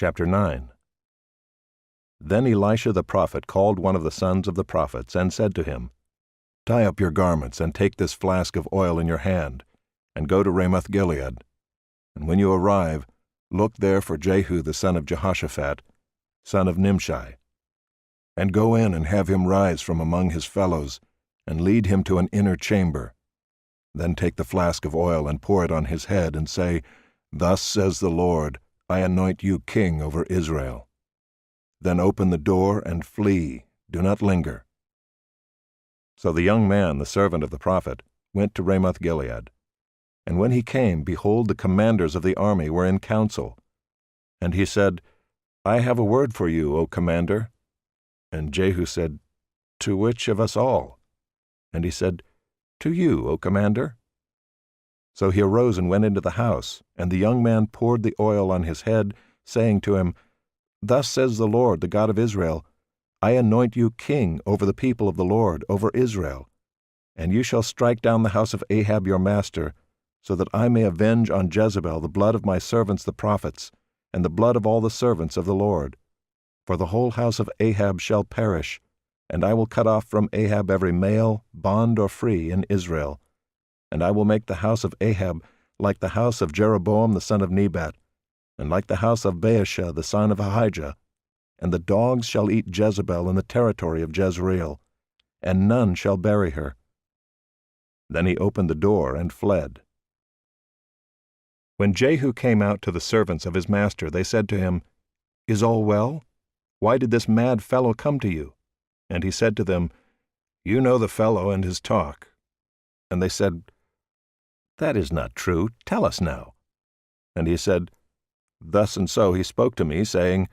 Chapter 9. Then Elisha the prophet called one of the sons of the prophets and said to him, "Tie up your garments and take this flask of oil in your hand, and go to Ramoth-Gilead. And when you arrive, look there for Jehu the son of Jehoshaphat, son of Nimshi. And go in and have him rise from among his fellows, and lead him to an inner chamber. Then take the flask of oil and pour it on his head, and say, 'Thus says the Lord, I anoint you king over Israel.' Then open the door and flee, do not linger." So the young man, the servant of the prophet, went to Ramoth-Gilead. And when he came, behold, the commanders of the army were in council. And he said, "I have a word for you, O commander." And Jehu said, "To which of us all?" And he said, "To you, O commander." So he arose and went into the house, and the young man poured the oil on his head, saying to him, "Thus says the Lord, the God of Israel, I anoint you king over the people of the Lord, over Israel. And you shall strike down the house of Ahab your master, so that I may avenge on Jezebel the blood of my servants the prophets, and the blood of all the servants of the Lord. For the whole house of Ahab shall perish, and I will cut off from Ahab every male, bond or free, in Israel. And I will make the house of Ahab like the house of Jeroboam the son of Nebat, and like the house of Baasha the son of Ahijah. And the dogs shall eat Jezebel in the territory of Jezreel, and none shall bury her." Then he opened the door and fled. When Jehu came out to the servants of his master, they said to him, "Is all well? Why did this mad fellow come to you?" And he said to them, "You know the fellow and his talk." And they said, "That is not true. Tell us now." And he said, "Thus and so he spoke to me, saying,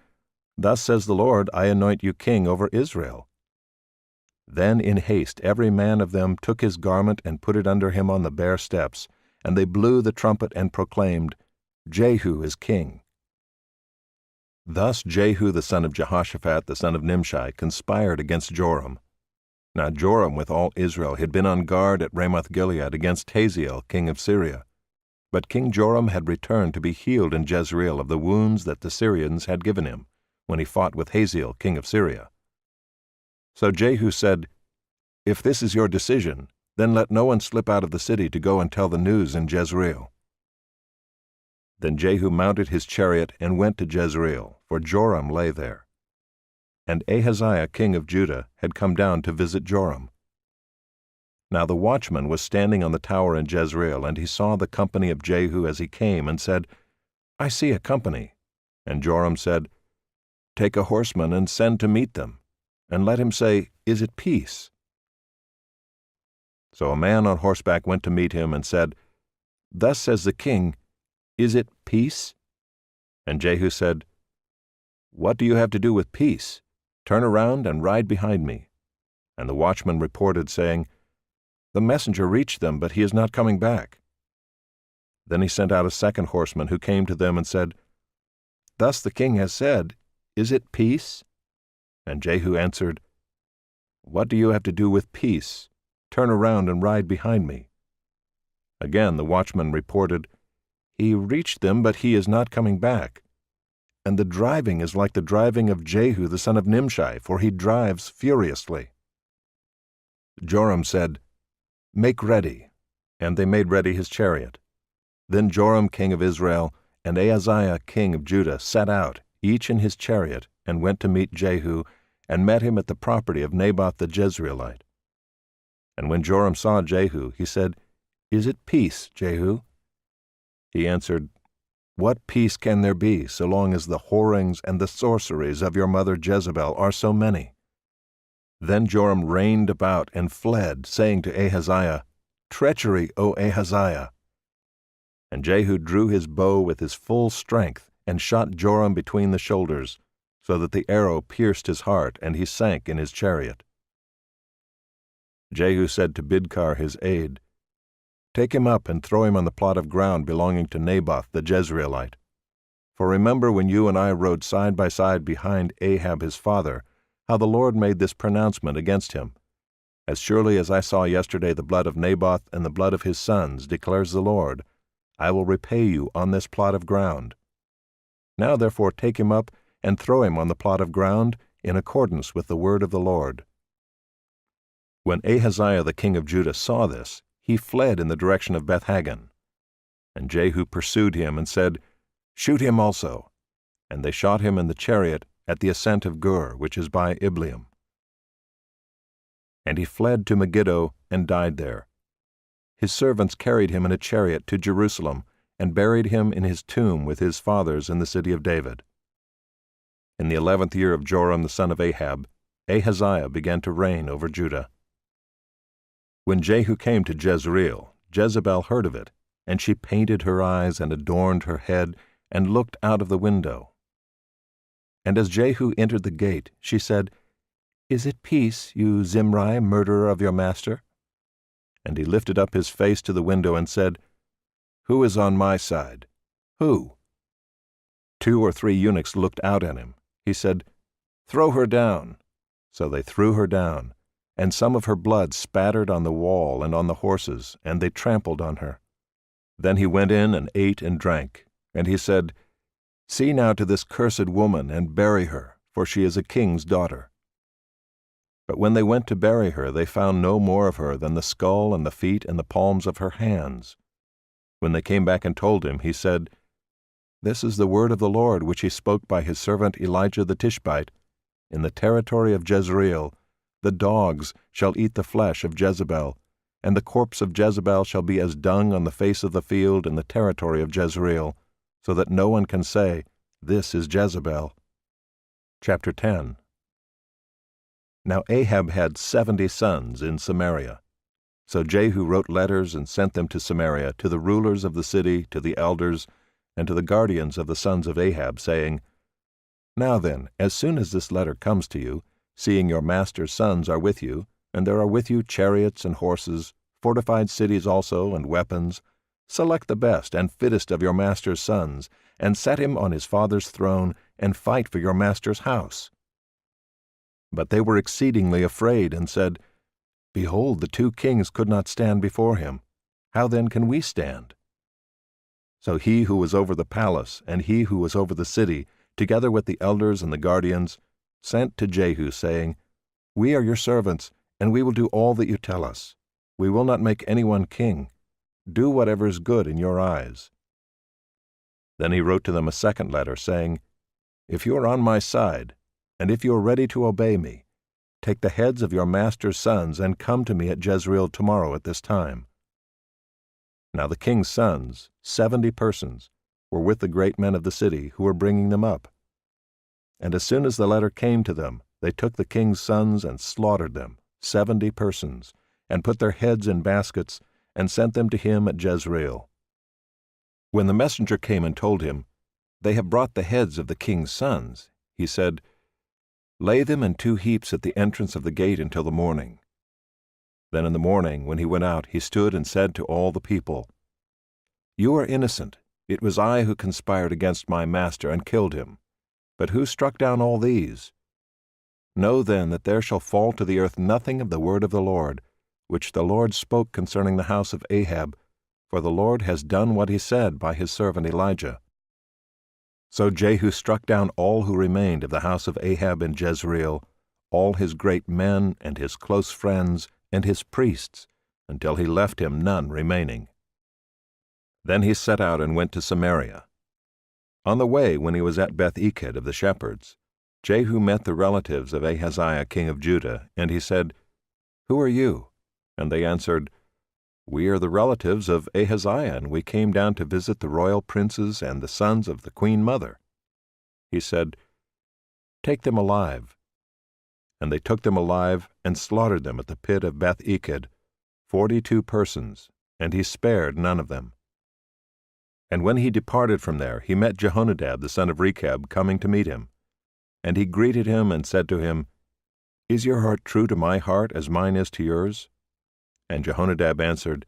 'Thus says the Lord, I anoint you king over Israel.'" Then in haste every man of them took his garment and put it under him on the bare steps, and they blew the trumpet and proclaimed, "Jehu is king." Thus Jehu the son of Jehoshaphat the son of Nimshi conspired against Joram. Now Joram with all Israel had been on guard at Ramoth-Gilead against Hazael king of Syria. But King Joram had returned to be healed in Jezreel of the wounds that the Syrians had given him, when he fought with Hazael king of Syria. So Jehu said, "If this is your decision, then let no one slip out of the city to go and tell the news in Jezreel." Then Jehu mounted his chariot and went to Jezreel, for Joram lay there. And Ahaziah king of Judah had come down to visit Joram. Now the watchman was standing on the tower in Jezreel, and he saw the company of Jehu as he came, and said, "I see a company." And Joram said, "Take a horseman and send to meet them, and let him say, 'Is it peace?'" So a man on horseback went to meet him and said, "Thus says the king, 'Is it peace?'" And Jehu said, "What do you have to do with peace? Turn around and ride behind me." And the watchman reported, saying, "The messenger reached them, but he is not coming back." Then he sent out a second horseman who came to them and said, "Thus the king has said, 'Is it peace?'" And Jehu answered, "What do you have to do with peace? Turn around and ride behind me." Again the watchman reported, "He reached them, but he is not coming back. And the driving is like the driving of Jehu the son of Nimshi, for he drives furiously." Joram said, "Make ready." And they made ready his chariot. Then Joram king of Israel and Ahaziah king of Judah set out, each in his chariot, and went to meet Jehu, and met him at the property of Naboth the Jezreelite. And when Joram saw Jehu, he said, "Is it peace, Jehu?" He answered, "What peace can there be, so long as the whorings and the sorceries of your mother Jezebel are so many?" Then Joram reined about and fled, saying to Ahaziah, "Treachery, O Ahaziah!" And Jehu drew his bow with his full strength, and shot Joram between the shoulders, so that the arrow pierced his heart, and he sank in his chariot. Jehu said to Bidkar his aide, "Take him up and throw him on the plot of ground belonging to Naboth the Jezreelite. For remember when you and I rode side by side behind Ahab his father, how the Lord made this pronouncement against him. As surely as I saw yesterday the blood of Naboth and the blood of his sons, declares the Lord, I will repay you on this plot of ground." Now therefore take him up and throw him on the plot of ground in accordance with the word of the Lord." When Ahaziah the king of Judah saw this, he fled in the direction of Beth-Haggan. And Jehu pursued him and said, "Shoot him also." And they shot him in the chariot at the ascent of Gur, which is by Ibleam. And he fled to Megiddo and died there. His servants carried him in a chariot to Jerusalem and buried him in his tomb with his fathers in the city of David. In the 11th year of Joram the son of Ahab, Ahaziah began to reign over Judah. When Jehu came to Jezreel, Jezebel heard of it, and she painted her eyes and adorned her head and looked out of the window. And as Jehu entered the gate, she said, "Is it peace, you Zimri, murderer of your master?" And he lifted up his face to the window and said, "Who is on my side? Who?" 2 or 3 eunuchs looked out at him. He said, "Throw her down." So they threw her down, and some of her blood spattered on the wall and on the horses, and they trampled on her. Then he went in and ate and drank, and he said, "See now to this cursed woman, and bury her, for she is a king's daughter." But when they went to bury her, they found no more of her than the skull and the feet and the palms of her hands. When they came back and told him, he said, "This is the word of the Lord which he spoke by his servant Elijah the Tishbite. In the territory of Jezreel, the dogs shall eat the flesh of Jezebel, and the corpse of Jezebel shall be as dung on the face of the field in the territory of Jezreel, so that no one can say, 'This is Jezebel.'" Chapter 10. Now Ahab had 70 sons in Samaria. So Jehu wrote letters and sent them to Samaria, to the rulers of the city, to the elders, and to the guardians of the sons of Ahab, saying, "Now then, as soon as this letter comes to you, seeing your master's sons are with you, and there are with you chariots and horses, fortified cities also, and weapons, select the best and fittest of your master's sons, and set him on his father's throne, and fight for your master's house." But they were exceedingly afraid, and said, "Behold, the 2 kings could not stand before him. How then can we stand?" So he who was over the palace, and he who was over the city, together with the elders and the guardians, sent to Jehu, saying, "We are your servants, and we will do all that you tell us. We will not make anyone king. Do whatever is good in your eyes." Then he wrote to them a second letter, saying, "If you are on my side, and if you are ready to obey me, take the heads of your master's sons and come to me at Jezreel tomorrow at this time." Now the king's sons, 70 persons, were with the great men of the city, who were bringing them up. And as soon as the letter came to them, they took the king's sons and slaughtered them, 70 persons, and put their heads in baskets, and sent them to him at Jezreel. When the messenger came and told him, "They have brought the heads of the king's sons," he said, "Lay them in 2 heaps at the entrance of the gate until the morning." Then in the morning, when he went out, he stood and said to all the people, "You are innocent. It was I who conspired against my master and killed him. But who struck down all these? Know then that there shall fall to the earth nothing of the word of the Lord, which the Lord spoke concerning the house of Ahab, for the Lord has done what he said by his servant Elijah." So Jehu struck down all who remained of the house of Ahab in Jezreel, all his great men and his close friends and his priests, until he left him none remaining. Then he set out and went to Samaria. On the way, when he was at Beth-Eked of the shepherds, Jehu met the relatives of Ahaziah king of Judah, and he said, "Who are you?" And they answered, "We are the relatives of Ahaziah, and we came down to visit the royal princes and the sons of the queen mother." He said, "Take them alive." And they took them alive and slaughtered them at the pit of Beth-Eked, 42 persons, and he spared none of them. And when he departed from there, he met Jehonadab the son of Rechab coming to meet him. And he greeted him and said to him, "Is your heart true to my heart as mine is to yours?" And Jehonadab answered,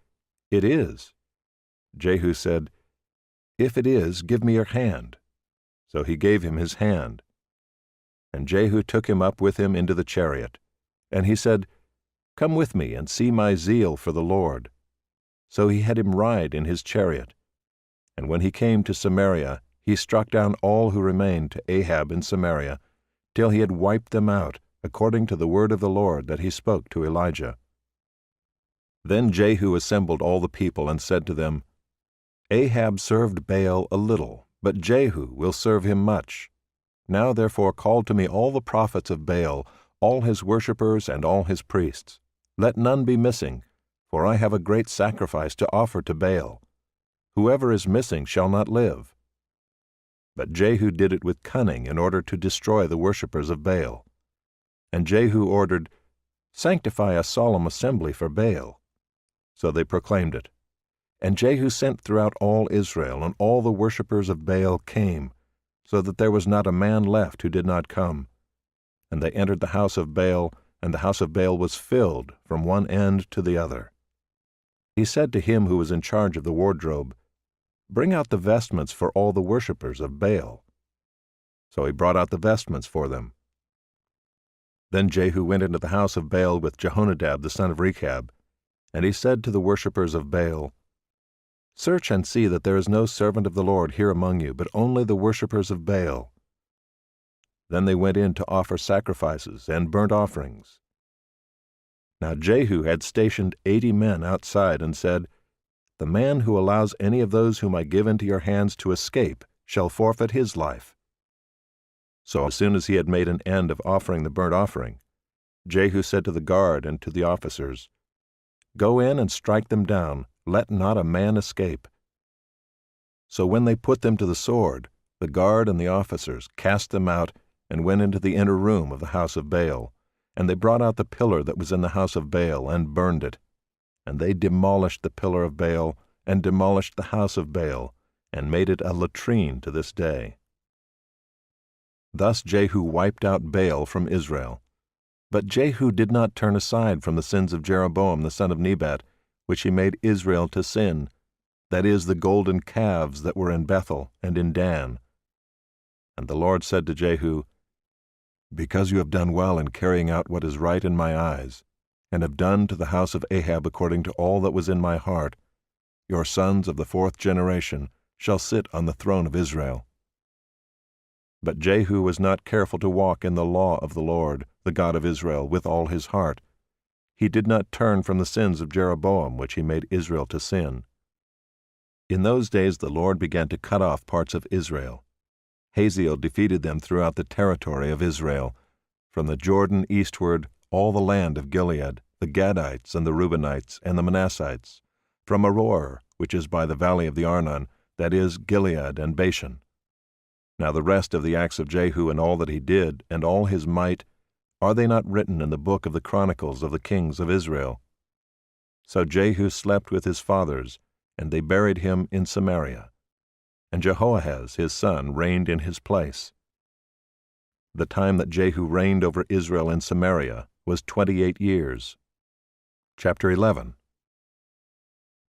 "It is." Jehu said, "If it is, give me your hand." So he gave him his hand. And Jehu took him up with him into the chariot. And he said, "Come with me and see my zeal for the Lord." So he had him ride in his chariot. And when he came to Samaria, he struck down all who remained to Ahab in Samaria, till he had wiped them out, according to the word of the Lord that he spoke to Elijah. Then Jehu assembled all the people and said to them, Ahab served Baal a little, but Jehu will serve him much. Now therefore call to me all the prophets of Baal, all his worshippers and all his priests. Let none be missing, for I have a great sacrifice to offer to Baal. Whoever is missing shall not live. But Jehu did it with cunning in order to destroy the worshippers of Baal. And Jehu ordered, Sanctify a solemn assembly for Baal. So they proclaimed it. And Jehu sent throughout all Israel, and all the worshippers of Baal came, so that there was not a man left who did not come. And they entered the house of Baal, and the house of Baal was filled from one end to the other. He said to him who was in charge of the wardrobe, Bring out the vestments for all the worshippers of Baal. So he brought out the vestments for them. Then Jehu went into the house of Baal with Jehonadab the son of Rechab, and he said to the worshippers of Baal, Search and see that there is no servant of the Lord here among you, but only the worshippers of Baal. Then they went in to offer sacrifices and burnt offerings. Now Jehu had stationed 80 men outside and said, The man who allows any of those whom I give into your hands to escape shall forfeit his life. So as soon as he had made an end of offering the burnt offering, Jehu said to the guard and to the officers, Go in and strike them down, let not a man escape. So when they put them to the sword, the guard and the officers cast them out and went into the inner room of the house of Baal, and they brought out the pillar that was in the house of Baal and burned it. And they demolished the pillar of Baal and demolished the house of Baal, and made it a latrine to this day. Thus Jehu wiped out Baal from Israel. But Jehu did not turn aside from the sins of Jeroboam the son of Nebat, which he made Israel to sin, that is, the golden calves that were in Bethel and in Dan. And the Lord said to Jehu, Because you have done well in carrying out what is right in my eyes, and have done to the house of Ahab according to all that was in my heart, your sons of the 4th generation shall sit on the throne of Israel. But Jehu was not careful to walk in the law of the Lord, the God of Israel, with all his heart. He did not turn from the sins of Jeroboam, which he made Israel to sin. In those days the Lord began to cut off parts of Israel. Hazael defeated them throughout the territory of Israel, from the Jordan eastward, all the land of Gilead, the Gadites and the Reubenites and the Manassites, from Aroer, which is by the valley of the Arnon, that is, Gilead and Bashan. Now the rest of the acts of Jehu and all that he did, and all his might, are they not written in the book of the Chronicles of the kings of Israel? So Jehu slept with his fathers, and they buried him in Samaria. And Jehoahaz his son reigned in his place. The time that Jehu reigned over Israel in Samaria was 28 years. Chapter 11.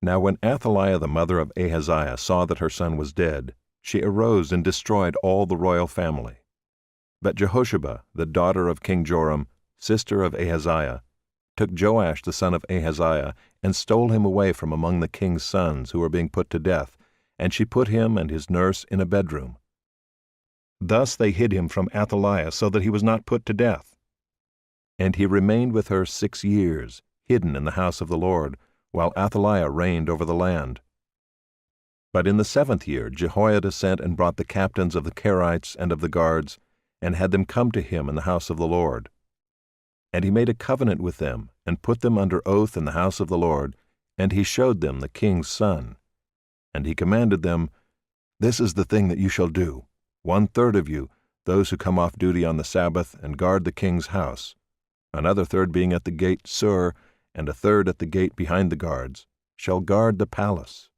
Now when Athaliah the mother of Ahaziah saw that her son was dead, she arose and destroyed all the royal family. But Jehosheba, the daughter of King Joram, sister of Ahaziah, took Joash the son of Ahaziah, and stole him away from among the king's sons who were being put to death, and she put him and his nurse in a bedroom. Thus they hid him from Athaliah, so that he was not put to death. And he remained with her 6 years, hidden in the house of the Lord, while Athaliah reigned over the land. But in the 7th year Jehoiada sent and brought the captains of the Kerites and of the guards, and had them come to him in the house of the Lord. And he made a covenant with them, and put them under oath in the house of the Lord, and he showed them the king's son. And he commanded them, This is the thing that you shall do, 1/3 of you, those who come off duty on the Sabbath, and guard the king's house, another third being at the gate Sur, and a third at the gate behind the guards, shall guard the palace.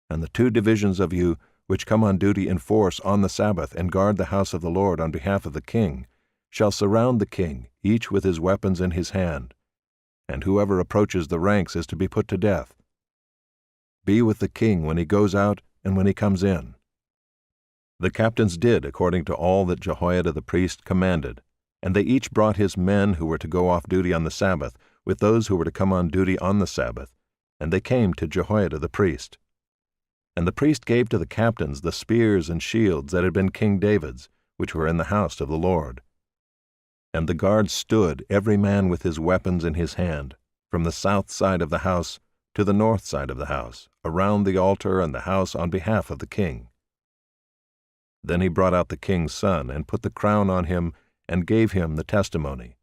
And the 2 divisions of you, which come on duty in force on the Sabbath, and guard the house of the Lord on behalf of the king, shall surround the king, each with his weapons in his hand, and whoever approaches the ranks is to be put to death. Be with the king when he goes out and when he comes in. The captains did according to all that Jehoiada the priest commanded, and they each brought his men who were to go off duty on the Sabbath, with those who were to come on duty on the Sabbath, and they came to Jehoiada the priest. And the priest gave to the captains the spears and shields that had been King David's, which were in the house of the Lord. And the guards stood, every man with his weapons in his hand, from the south side of the house to the north side of the house, around the altar and the house on behalf of the king. Then he brought out the king's son, and put the crown on him, and gave him the testimony.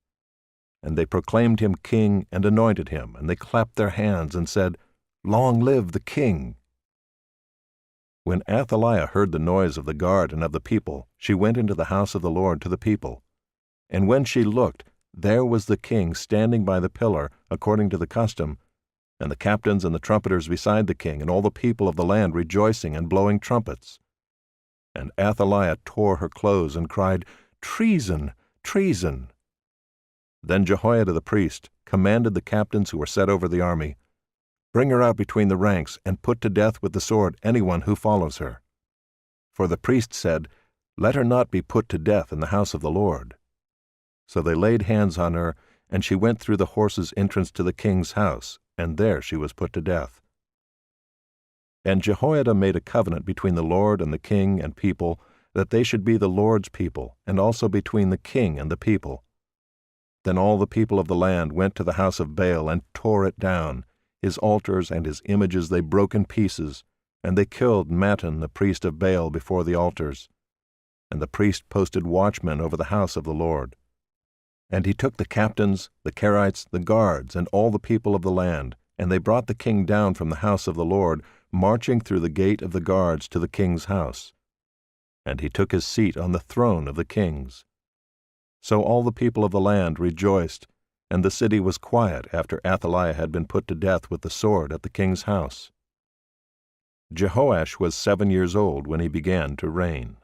And they proclaimed him king, and anointed him, and they clapped their hands, and said, "Long live the king!" When Athaliah heard the noise of the guard and of the people, she went into the house of the Lord to the people. And when she looked, there was the king standing by the pillar, according to the custom, and the captains and the trumpeters beside the king, and all the people of the land rejoicing and blowing trumpets. And Athaliah tore her clothes and cried, "Treason! Treason!" Then Jehoiada the priest commanded the captains who were set over the army, "Bring her out between the ranks, and put to death with the sword anyone who follows her." For the priest said, "Let her not be put to death in the house of the Lord." So they laid hands on her, and she went through the horses' entrance to the king's house, and there she was put to death. And Jehoiada made a covenant between the Lord and the king and people, that they should be the Lord's people, and also between the king and the people. Then all the people of the land went to the house of Baal and tore it down. His altars and his images they broke in pieces, and they killed Mattan the priest of Baal before the altars. And the priest posted watchmen over the house of the Lord. And he took the captains, the Kerites, the guards, and all the people of the land, and they brought the king down from the house of the Lord, marching through the gate of the guards to the king's house. And he took his seat on the throne of the kings. So all the people of the land rejoiced, and the city was quiet after Athaliah had been put to death with the sword at the king's house. Jehoash was 7 years old when he began to reign.